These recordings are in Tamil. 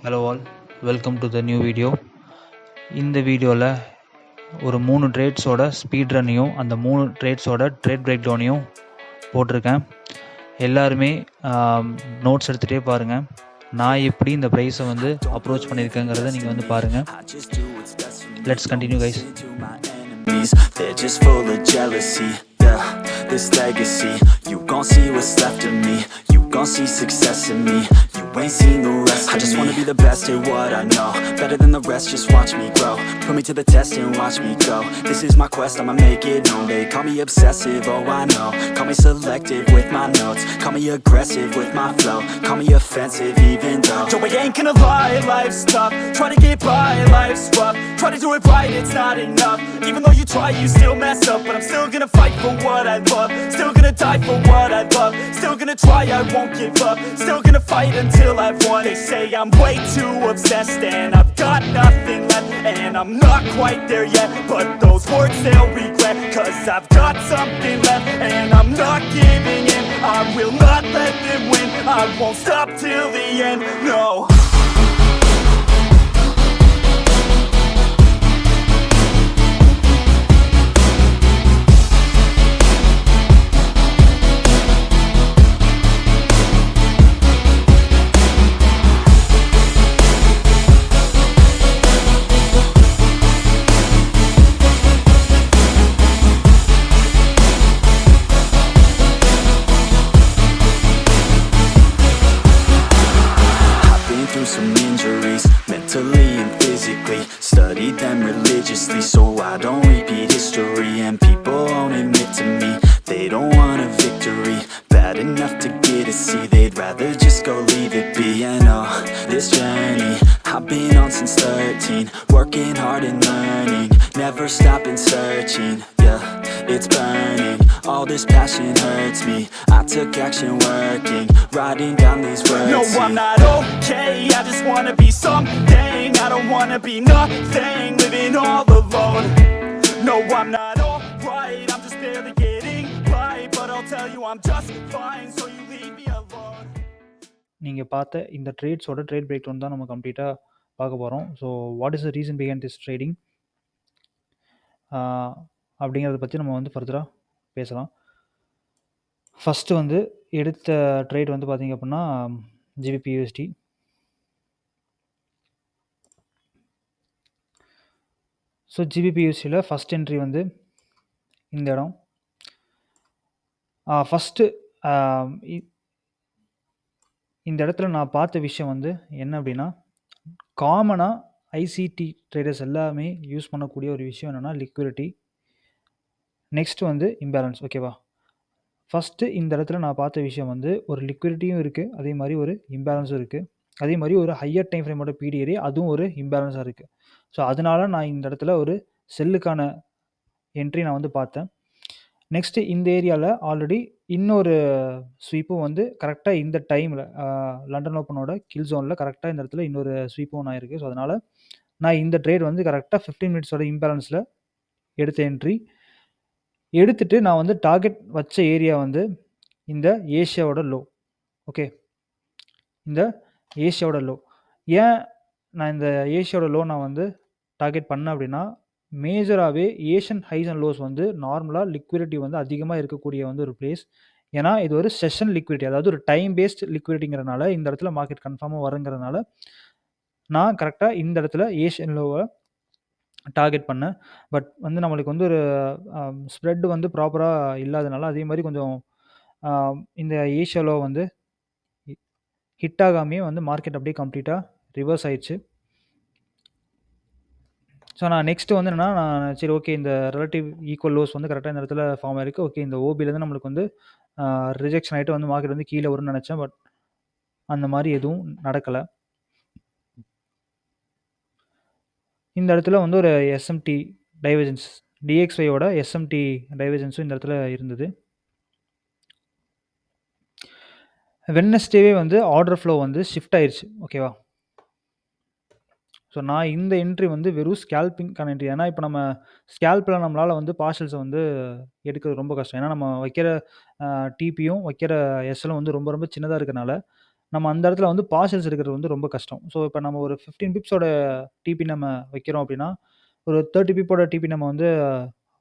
Hello all, welcome to the new video. இந்த வீடியோவில் ஒரு 3 ட்ரேட்ஸோட ஸ்பீட் ரன்னையும் அந்த 3 ட்ரேட்ஸோட ட்ரேட் பிரேக் டவுனையும் போட்டிருக்கேன். எல்லாருமே நோட்ஸ் எடுத்துகிட்டே பாருங்கள். நான் எப்படி இந்த ப்ரைஸை வந்து அப்ரோச் பண்ணியிருக்கேங்கிறத நீங்கள் வந்து பாருங்கள். Let's continue guys. They're just full of jealousy, yeah, this legacy. You gon' see what's left of me. You gon' see success in me. You ain't seen the rest of me. I just wanna be the best at what I know. Better than the rest, just watch me grow. Put me to the test and watch me go. This is my quest, I'ma make it known. They call me obsessive, oh I know. Call me selective with my notes. Call me aggressive with my flow. Call me offensive even though Joe, I ain't gonna lie, life's tough. Try to get by, life's rough. Try to do it right, it's not enough. Even though you try, you still mess up. But I'm still gonna fight for what I love. Still gonna die for what I love. Still gonna try, I won't give up. Still gonna fight until I've won. They say I'm way too obsessed and I've got nothing left. And I'm not quite there yet, but those words they'll regret. Cause I've got something left and I'm not giving in. I will not let them win. I won't stop till the end, no. Some injuries, mentally and physically. Studied them religiously so I don't repeat history. And people won't admit to me they don't want a victory. Bad enough to get a C, they'd rather just go leave it be. I know this journey I've been on since 13. Working hard and learning, never stopping searching. Yeah, it's burning, all this passion hurts me. I took action working, writing down these words. No, I'm not okay, I just wanna be something. I don't wanna be nothing, living all alone. No, I'm not alright, I'm just barely getting by. But I'll tell you I'm just fine, so you leave me alone. நீங்கள் பார்த்த இந்த ட்ரேட்ஸோட ட்ரேட் பிரேக் டவுன் தான் நம்ம கம்ப்ளீட்டாக பார்க்க போகிறோம். So what is the reason behind this trading அப்படிங்கிறத பற்றி நம்ம வந்து ஃபர்தராக பேசலாம். ஃபஸ்ட்டு வந்து எடுத்த ட்ரேட் வந்து பார்த்திங்க அப்படின்னா GBP/USD. ஸோ GBP/USDயில் ஃபஸ்ட் என்ட்ரி வந்து இந்த இடம். ஃபஸ்ட்டு இந்த இடத்துல நான் பார்த்த விஷயம் வந்து என்ன அப்படின்னா, காமனாக ஐசிடி ட்ரேடர்ஸ் எல்லாமே யூஸ் பண்ணக்கூடிய ஒரு விஷயம் என்னென்னா லிக்விடிட்டி, நெக்ஸ்ட் வந்து இம்பேலன்ஸ். ஓகேவா? ஃபஸ்ட்டு இந்த இடத்துல நான் பார்த்த விஷயம் வந்து ஒரு லிக்விடிட்டியும் இருக்குது, அதே மாதிரி ஒரு இம்பேலன்ஸும் இருக்குது, அதே மாதிரி ஒரு ஹையர் டைம் ஃப்ரேமோட பிடிஏரி அதுவும் ஒரு இம்பேலன்ஸாக இருக்குது. ஸோ அதனால நான் இந்த இடத்துல ஒரு செல்லுக்கான என்ட்ரி நான் வந்து பார்த்தேன். நெக்ஸ்ட்டு இந்த ஏரியாவில் ஆல்ரெடி இன்னொரு ஸ்வீப்பும் வந்து கரெக்டாக இந்த டைமில் லண்டன் ஓப்பனோட கில் ஜோனில் கரெக்டாக இந்த இடத்துல இன்னொரு ஸ்வீப்பும் ஆயிருக்கு. ஸோ அதனால் நான் இந்த ட்ரேட் வந்து கரெக்டாக 15 மினிட்ஸோட இம்பேலன்ஸில் எடுத்த என்ட்ரி எடுத்துகிட்டு நான் வந்து டார்கெட் வச்ச ஏரியா வந்து இந்த ஏஷியாவோட லோ. ஓகே, இந்த ஏஷியாவோட லோ. ஏன் நான் இந்த ஏஷியாவோட லோ நான் வந்து டார்கெட் பண்ணேன் அப்படின்னா, மேஜராகவே ஏஷியன் ஹைஸ் அண்ட் லோஸ் வந்து நார்மலாக லிக்விடிட்டி வந்து அதிகமாக இருக்கக்கூடிய வந்து ஒரு பிளேஸ். ஏன்னா இது ஒரு செஷன் லிக்விடிட்டி, அதாவது ஒரு டைம் பேஸ்ட் லிக்விடிட்டிங்கிறனால இந்த இடத்துல மார்க்கெட் கன்ஃபார்மாக வருங்கிறதுனால நான் கரெக்டாக இந்த இடத்துல ஏஷியன் லோவை டார்கெட் பண்ணேன். பட் வந்து நம்மளுக்கு வந்து ஒரு ஸ்ப்ரெட் வந்து ப்ராப்பராக இல்லாதனால, அதே மாதிரி கொஞ்சம் இந்த ஏஷியா லோ வந்து ஹிட் ஆகாமையே வந்து மார்க்கெட் அப்படியே கம்ப்ளீட்டாக ரிவர்ஸ் ஆயிடுச்சு. ஸோ நான் நெக்ஸ்ட்டு வந்து என்னென்னா, நான் சரி ஓகே இந்த ரிலேட்டிவ் ஈக்குவல் லோஸ் வந்து கரெக்டாக இந்த இடத்துல ஃபார்ம் ஆயிருக்கு. ஓகே, இந்த ஓபிலேருந்து நம்மளுக்கு வந்து ரிஜெக்ஷன் ஆகிட்டு வந்து மார்க்கெட் வந்து கீழே வரும்னு நினச்சேன். பட் அந்த மாதிரி எதுவும் நடக்கலை. இந்த இடத்துல வந்து ஒரு எஸ்எம்டி டைவர்ஜென்ஸ், டிஎக்ஸ்ஒயோட எஸ்எம்டி டைவர்ஜென்ஸும் இந்த இடத்துல இருந்தது. வெட்னஸ்டேவே வந்து ஆர்டர் ஃப்ளோ வந்து ஷிஃப்ட் ஆயிடுச்சு. ஓகேவா? ஸோ நான் இந்த என்ட்ரி வந்து வெறும் ஸ்கேல்பிங்கான என்ட்ரி. ஏன்னா இப்போ நம்ம ஸ்கேல்பில் நம்மளால் வந்து பார்சல்ஸை வந்து எடுக்கிறது ரொம்ப கஷ்டம். ஏன்னா நம்ம வைக்கிற டிபியும் வைக்கிற எஸ்எலும் வந்து ரொம்ப ரொம்ப சின்னதாக இருக்கனால நம்ம அந்த இடத்துல வந்து பார்சல்ஸ் எடுக்கிறது வந்து ரொம்ப கஷ்டம். ஸோ, இப்ப நம்ம ஒரு 15 பிப்ஸோட டிபி நம்ம வைக்கிறோம் அப்படின்னா, ஒரு 30 பிப்போட டிபி நம்ம வந்து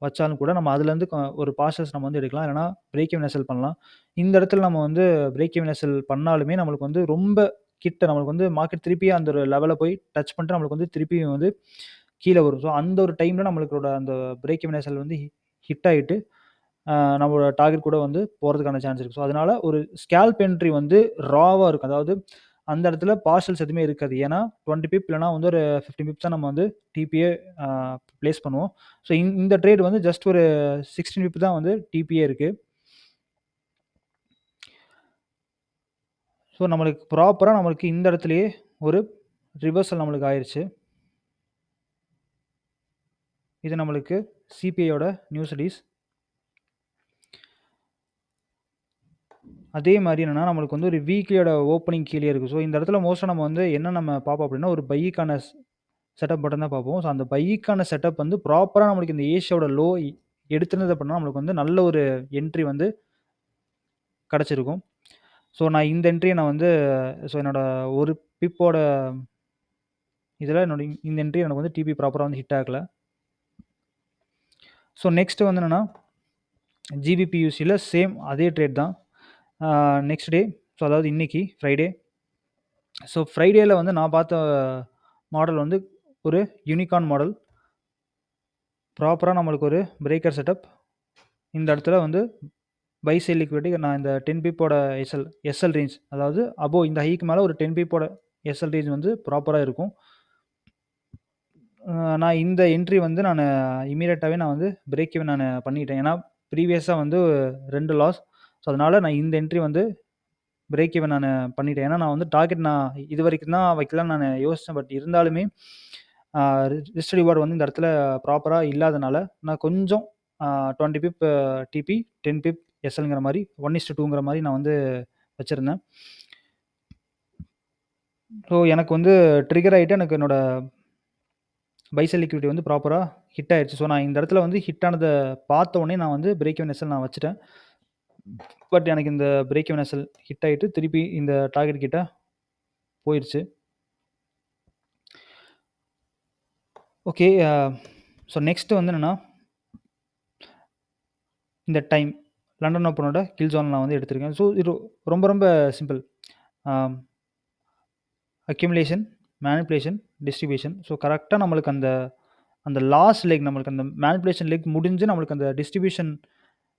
வச்சாலும் கூட நம்ம அதுலேருந்து ஒரு பார்சல்ஸ் நம்ம வந்து எடுக்கலாம். இல்லைனா பிரேக் ஈவன் எஸ்எல் பண்ணலாம். இந்த இடத்துல நம்ம வந்து பிரேக் ஈவன் எஸ்எல் பண்ணாலுமே நம்மளுக்கு வந்து ரொம்ப கிட்ட நம்மளுக்கு வந்து மார்க்கெட் திருப்பி அந்த ஒரு லெவல போய் டச் பண்ணிட்டு நம்மளுக்கு வந்து திருப்பியும் வந்து கீழ வரும். ஸோ, அந்த ஒரு டைம்ல நம்மளுக்கோட அந்த பிரேக் ஈவன் எஸ்எல் வந்து ஹிட் ஆயிட்டு நம்மளோட டார்கெட் கூட வந்து போறதுக்கான சான்ஸ் இருக்கு. ஸோ, அதனால ஒரு ஸ்கேல்ப் என்ட்ரி வந்து ராவா இருக்கும். அதாவது அந்த இடத்துல பார்சல்ஸ் எதுவுமே இருக்காது. ஏன்னா 20 பிப் இல்லன்னா வந்து ஒரு 15 பிப்ஸ் தான் நம்ம வந்து டிபியே அ பிளேஸ் பண்ணுவோம். ஸோ, இந்த ட்ரேட் வந்து ஜஸ்ட் ஒரு 16 பிப் தான் வந்து டிபியே இருக்கு. ஸோ, நம்மளுக்கு ப்ராப்பரா நம்மளுக்கு இந்த இடத்திலேயே ஒரு ரிவர்சல் நம்மளுக்கு ஆயிருச்சு. இது நம்மளுக்கு சிபிஐயோட நியூஸ் ரிலீஸ். அதே மாரி என்னன்னா, நம்மளுக்கு வந்து ஒரு வீக்லியோட ஓப்பனிங் கீழயே இருக்கு. ஸோ, இந்த இடத்துல மோஸ்ட்டா நம்ம வந்து என்ன நம்ம பார்ப்போம் அப்படின்னா, ஒரு பைக்கான செட்டப் மட்டும் தான் பார்ப்போம். ஸோ, அந்த பைக்கான செட்டப் வந்து ப்ராப்பரா நம்மளுக்கு இந்த ஏசியாவோட லோ எடுத்துனது அப்படின்னா, நம்மளுக்கு வந்து நல்ல ஒரு என்ட்ரி வந்து கிடைச்சிருக்கும். ஸோ, நான் இந்த என்ட்ரிய நான் வந்து என்னோட ஒரு பிப்போட இதில என்னோட இந்த என்ட்ரி எனக்கு வந்து டிபி ப்ராப்பரா வந்து ஹிட் ஆகல. ஸோ, நெக்ஸ்ட் வந்து என்னன்னா, ஜிபிபியூசில சேம் அதே ட்ரேட் தான். நெக்ஸ்ட் டே ஸோ, அதாவது இன்னைக்கு ஃப்ரைடே. ஸோ, ஃப்ரைடேல வந்து நான் பார்த்த மாடல் வந்து ஒரு யூனிகார்ன் மாடல். ப்ராப்பரா நம்மளுக்கு ஒரு பிரேக்கர் செட்டப். இந்த இடத்துல வந்து பை சேல் லிக்விடிட்டி நான் இந்த 10 பிப்போட எஸ்எல் ரேஞ்ச் அதாவது அபோவ் இந்த ஹைக்கு மேல ஒரு 10 பிப்போட எஸ்எல் ரேஞ்ச் வந்து ப்ராப்பரா இருக்கும். நான் இந்த என்ட்ரி வந்து நானு இம்மீடியட்டாவே நான் வந்து பிரேக் ஈவன் நானு பண்ணிட்டேன். ஏன்னா, ப்ரீவியஸா வந்து 2 லாஸ். ஸோ, அதனால நான் இந்த என்ட்ரி வந்து பிரேக் ஈவன் நானு பண்ணிட்டேன். ஏன்னா, நான் வந்து டார்கெட் நான் இதுவரைக்கும் தான் வைக்கலாம்னு நானு யோசிச்சேன். பட் இருந்தாலுமே அ ரிஸ்க் ரிவார்ட் வந்து இந்த இடத்துல ப்ராப்பரா இல்லாதனால, நான் கொஞ்சம் 20 பிப் டிபி, 10 பிப் எஸ்எல்ங்கிற மாரி 1:2ங்கிற மாரி நான் வந்து வச்சிருந்தேன். ஸோ, எனக்கு வந்து ட்ரிகர் ஆயிட்டு எனக்கு என்னோட பை செல் லிக்விடிட்டி வந்து ப்ராப்பரா ஹிட் ஆயிருச்சு. ஸோ, நான் இந்த இடத்துல வந்து ஹிட் ஆனத பார்த்த உடனே நான் வந்து பிரேக் ஈவன் எஸ்எல் நான் வச்சுட்டேன். பட் எனக்கு இந்த பிரேக் ஈவன் எஸ்எல் ஹிட் ஆயிட்டு திருப்பி இந்த டார்கெட் கிட்ட போயிருச்சு. ஓகே. ஸோ, நெக்ஸ்ட் வந்து என்னன்னா, இந்த டைம் லண்டன் ஓப்பனோட கில் ஜோன் நான் வந்து எடுத்திருக்கேன். ஸோ, இது ரொம்ப ரொம்ப simple. Accumulation, manipulation, distribution. So, கரெக்ட்டா நம்மளுக்கு அந்த அந்த லாஸ்ட் லெக் நம்மளுக்கு அந்த மேனிபுலேஷன் லெக் முடிஞ்சு நம்மளுக்கு அந்த டிஸ்ட்ரிபியூஷன்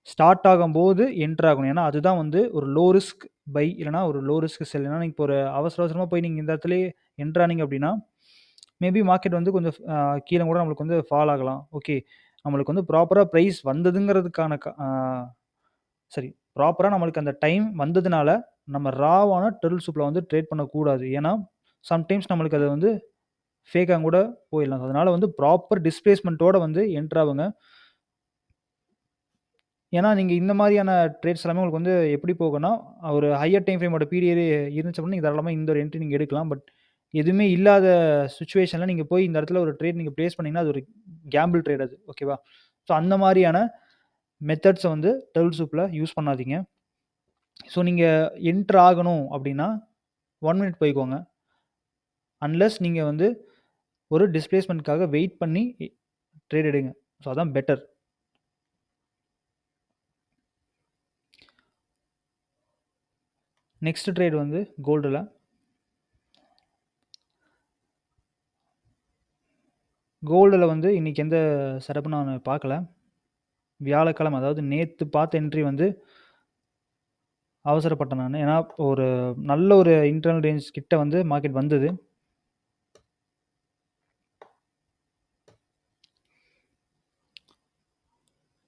ஸ்டார்ட் ஆகும்போது என்டர் ஆகணும். ஏன்னா, அதுதான் வந்து ஒரு லோ ரிஸ்க் பை இல்லன்னா ஒரு லோ ரிஸ்க் செல். ஏன்னா, நீங்க இப்போ ஒரு அவசர அவசரமா போய் நீங்க இந்த இடத்துலயே என்டர் ஆனீங்க அப்படின்னா, மேபி மார்க்கெட் வந்து கொஞ்சம் கீழ கூட நம்மளுக்கு வந்து ஃபால் ஆகலாம். ஓகே. நம்மளுக்கு வந்து ப்ராப்பரா பிரைஸ் வந்ததுங்கிறதுக்கான சரி. ப்ராப்பரா நம்மளுக்கு அந்த டைம் வந்ததுனால, நம்ம ராவான டர்ல் சூப்ல வந்து ட்ரேட் பண்ணக்கூடாது. ஏன்னா, சம்டைம்ஸ் நம்மளுக்கு அது வந்து ஃபேக்கா கூட போயிடலாம். அதனால வந்து ப்ராப்பர் டிஸ்பிளேஸ்மென்ட்டோட வந்து என்டர் ஆவுங்க. ஏன்னா, நீங்க இந்த மாரியான ட்ரேட்ஸ் எல்லாமே உங்களுக்கு வந்து எப்படி போகும்னா, ஒரு ஹையர் டைம் ஃப்ரேமோட பீரியட் இருந்துச்சு அப்படின்னா, நீங்க தாராளமா இந்த ஒரு என்ட்ரி நீங்க எடுக்கலாம். பட் எதுவுமே இல்லாத சிச்சுவேஷன்ல நீங்க போய் இந்த இடத்துல ஒரு ட்ரேட் நீங்க பிளேஸ் பண்ணீங்கன்னா, அது ஒரு கேம்பிள் ட்ரேட் அது. ஓகேவா? ஸோ, அந்த மாரியான மெத்தட்ஸ வந்து டர்ல் சூப்ல யூஸ் பண்ணாதீங்க. ஸோ, நீங்க என்டர் ஆகணும் அப்படின்னா, 1 மினிட் போய்க்கோங்க. அன்லெஸ் நீங்க வந்து ஒரு டிஸ்பிளேஸ்மென்ட்க்காக வெயிட் பண்ணி ட்ரேட் எடுங்க. ஸோ, அதான் பெட்டர். நெக்ஸ்ட் ட்ரேட் வந்து கோல்டுல. கோல்டுல வந்து இன்னைக்கு எந்த செட்டப்பும் நானு பார்க்கல. வியாழக்கிழமை அதாவது நேத்து பார்த்த என்ட்ரி வந்து அவசரப்பட்டேன் நானு. ஏன்னா, ஒரு நல்ல ஒரு இன்டர்னல் ரேஞ்ச் கிட்ட வந்து மார்க்கெட் வந்தது.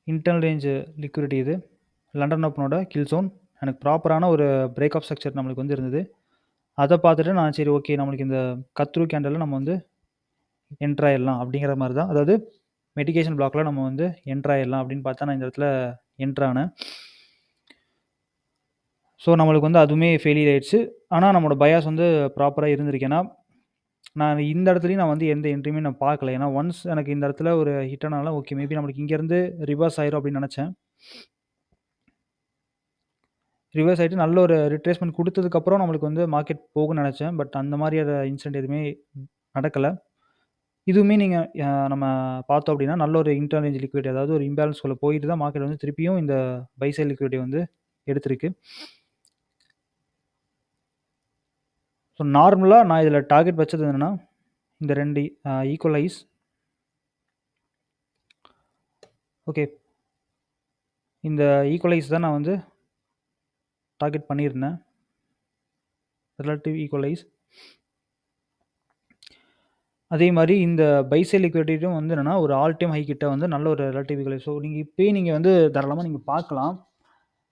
இன்டர்னல் ரேஞ்ச் லிக்விடிட்டி இது. லண்டன் ஓப்பனோட கில் ஜோன். எனக்கு ப்ராப்பரான ஒரு பிரேக் ஆஃப் ஸ்ட்ரக்சர் நம்மளுக்கு வந்து இருந்தது. அத பார்த்துட்டு நான் சரி ஓகே நம்மளுக்கு இந்த கட் த்ரூ கேண்டல்ல நம்ம வந்து என்டர் ஆயிடலாம் அப்படிங்கிற மாரி தான். அதாவது மெடிகேஷன் பிளாக்ல நம்ம வந்து என்டர் ஆயிடலாம் அப்படின்னு பார்த்தா நான் இந்த இடத்துல என்டர் ஆனேன். ஸோ, நம்மளுக்கு வந்து அதுவுமே ஃபெயிலியர் ஆயிடுச்சு. ஆனா, நம்மளோட பயாஸ் வந்து ப்ராப்பரா இருந்திருக்கு. ஏன்னா, நான் இந்த இடத்துலயும் நான் வந்து எந்த என்ட்ரியுமே நான் பார்க்கல. ஏன்னா, ஒன்ஸ் எனக்கு இந்த இடத்துல ஒரு ஹிட் ஆனால ஓகே மேபி நம்மளுக்கு இங்கேருந்து ரிவர்ஸ் ஆயிரும் அப்படின்னு நினச்சேன். ரிவர்ஸ் ஆயிட்டு நல்ல ஒரு ரிட்ரேஸ்மென்ட் குடுத்ததுக்கப்புறம் நம்மளுக்கு வந்து மார்க்கெட் போகும்னு நெனச்சேன். பட் அந்த மாரியான இன்சிடென்ட் எதுவுமே நடக்கல. இதுவுமே நீங்க நம்ம பார்த்தோம் அப்டின்னா, நல்ல ஒரு இன்டர்ரேஞ்ச் லிக்விடிட்டி அதாவது ஒரு இம்பேலன்ஸ்குள்ள போயிட்டு தான் மார்க்கெட் வந்து திருப்பியும் இந்த பை சைட் லிக்விடிட்டி வந்து எடுத்திருக்கு. ஸோ நார்மலா நான் இதில டார்கெட் வச்சது என்னன்னா, இந்த 2 ஈக்குவலைஸ். ஓகே. இந்த ஈக்குவலைஸ் தான் நான் வந்து டார்கெட் பண்ணியிருந்தேன். Relative equalise. அதே மாரி இந்த பை சைட் லிக்விடிட்டியும் வந்து என்னன்னா, ஒரு ஆல் டைம் ஹை கிட்ட வந்து நல்ல ஒரு ரிலேட்டிவ் ஈக்குவலைஸ். ஸோ நீங்க இப்பயே நீங்க வந்து தாராளமா நீங்க பார்க்கலாம்.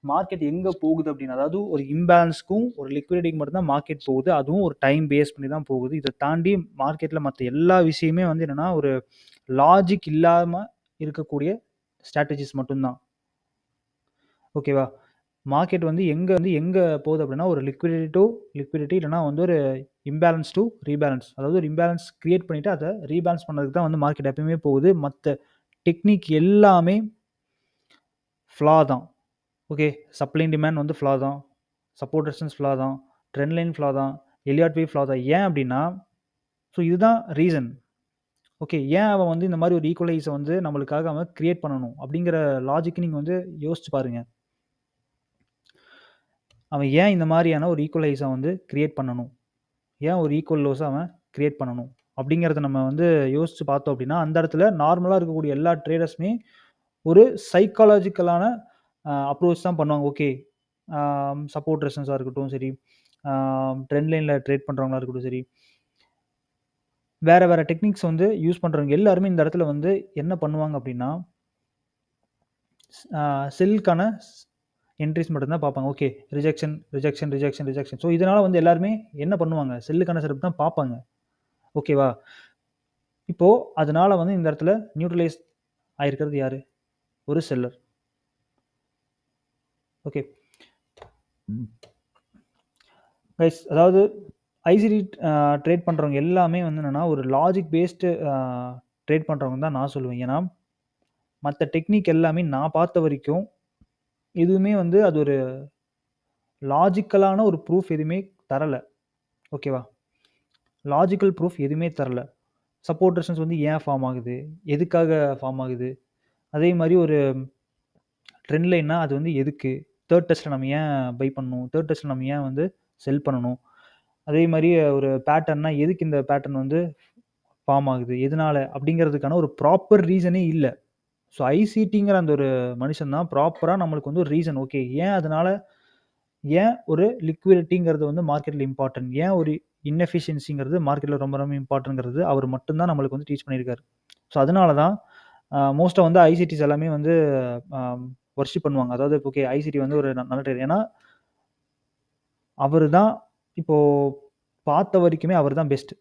மார்க்கெட் எங்க போகுது அப்டின்னா, அதாவது ஒரு இம்பேலன்ஸ்க்கும், ஒரு லிக்விடிட்டிக்கு மட்டும் தான் மார்க்கெட் போகுது. அதுவும் ஒரு டைம் பேஸ் பண்ணி தான் போகுது. இத தாண்டி மார்க்கெட்ல மத்த எல்லா விஷயமே வந்து என்னன்னா, ஒரு லாஜிக் இல்லாம இருக்கக்கூடிய ஸ்ட்ராட்டஜிஸ் மட்டும் தான். ஓகேவா? மார்க்கெட் வந்து எங்க போகுது அப்டின்னா, ஒரு லிக்விடிட்டி டூ லிக்விடிட்டி இல்லன்னா வந்து ஒரு இம்பேலன்ஸ் டூ ரீபேலன்ஸ். அதாவது ஒரு இம்பேலன்ஸ் கிரியேட் பண்ணிட்டு அத ரீபேலன்ஸ் பண்ணதுக்கு தான் வந்து மார்க்கெட் எப்பயுமே போகுது. மத்த டெக்னிக் எல்லாமே ஃப்ளா தான். ஓகே. சப்ளை அண்ட் டிமாண்ட் வந்து ஃப்ளா தான். சப்போர்ட் ரெசிஸ்டன்ஸ் ஃப்ளா தான். ட்ரெண்ட் லைன் ஃப்ளா தான். எலியாட் வேவ் ஃப்ளா தான். ஏன் அப்டின்னா, ஸோ இதுதான் ரீசன். ஓகே. ஏன் அவன் வந்து இந்த மாரி ஒரு ஈக்குவலைஸ வந்து நம்மளுக்காக அவன் கிரியேட் பண்ணணும் அப்டிங்கிற லாஜிக் நீங்க வந்து யோசிச்சு பாருங்க. அவன் ஏன் இந்த மாரியான ஒரு ஈக்குவலைஸ வந்து கிரியேட் பண்ணணும்? ஏன் ஒரு ஈக்குவல் லோஸ அவன் கிரியேட் பண்ணணும்? அப்டிங்கிறத நம்ம வந்து யோசிச்சு பார்த்தோம் அப்டின்னா, அந்த இடத்துல நார்மலா இருக்கக்கூடிய எல்லா ட்ரேடர்ஸுமே ஒரு சைக்காலஜிக்கலான அப்ரோச் தான் பண்ணுவாங்க. ஓகே. சப்போர்ட் ரெசிஸ்டன்ஸா இருக்கட்டும் சரி, ட்ரெண்ட் லைன்ல ட்ரேட் பண்றவங்களா இருக்கட்டும் சரி, வேற டெக்னிக்ஸ் வந்து யூஸ் பண்றவங்க எல்லாருமே இந்த இடத்துல வந்து என்ன பண்ணுவாங்க அப்டின்னா, செல்லுக்கான என்ட்ரீஸ் மட்டும் தான் பார்ப்பாங்க. Okay. Rejection, rejection, rejection, rejection. So இதனால வந்து எல்லாருமே என்ன பண்ணுவாங்க? செல்லுக்கான செட்டப் தான் பார்ப்பாங்க. ஓகேவா? இப்போ அதனால வந்து இந்த இடத்துல நியூட்ரலைஸ் ஆயிருக்கிறது யாரு? ஒரு செல்லர். ஓகே. கைஸ் அதாவது ஐசிடி ட்ரேட் பண்றவங்க எல்லாமே வந்து என்னன்னா, ஒரு லாஜிக் பேஸ்டு ட்ரேட் பண்றவங்க தான் நான் சொல்லுவேன். ஏன்னா, மத்த டெக்னிக் எல்லாமே நான் பார்த்த வரைக்கும், எதுவுமே வந்து அது ஒரு லாஜிக்கலான ஒரு ப்ரூஃப் எதுவுமே தரல. ஓகேவா? லாஜிக்கல் ப்ரூஃப் எதுவுமே தரல. சப்போர்ட் ரெசிஸ்டன்ஸ் வந்து ஏன் ஃபார்ம் ஆகுது? எதுக்காக ஃபார்ம் ஆகுது? அதே மாரி ஒரு ட்ரெண்ட் லைன்னா அது வந்து எதுக்கு? 3 டெஸ்ட்ல நம்ம ஏன் பை பண்ணணும்? 3 டெஸ்ட்ல நம்ம ஏன் வந்து செல் பண்ணணும்? அதே மாரி ஒரு பேட்டர்ன்னா எதுக்கு இந்த பேட்டர்ன் வந்து ஃபார்ம் ஆகுது? எதனால? அப்படிங்கிறதுக்கான ஒரு ப்ராப்பர் ரீசனே இல்ல. ஸோ ஐசிடிங்கிற அந்த ஒரு மனுஷன் தான் ப்ராப்பரா நம்மளுக்கு வந்து ஒரு ரீசன். ஓகே. ஏன் ஒரு லிக்விடிட்டிங்கிறது வந்து மார்க்கெட்ல இம்பார்ட்டன்ட்? ஏன் ஒரு இன்எஃபிஷியன்சிங்கிறது மார்க்கெட்ல ரொம்ப ரொம்ப இம்பார்ட்டன்ட்ங்கிறது அவர் மட்டும் தான் நம்மளுக்கு வந்து டீச் பண்ணியிருக்காரு. ஸோ அதனால தான் மோஸ்ட்டா வந்து ஐசிடிஸ் எல்லாமே வந்து வொர்ஷிப் பண்ணுவாங்க. அதாவது ஓகே ஐசிடி வந்து ஒரு நல்ல ட்ரேடர். ஏன்னா, அவரு தான் இப்போ பார்த்த வரைக்குமே அவர் தான் பெஸ்ட்.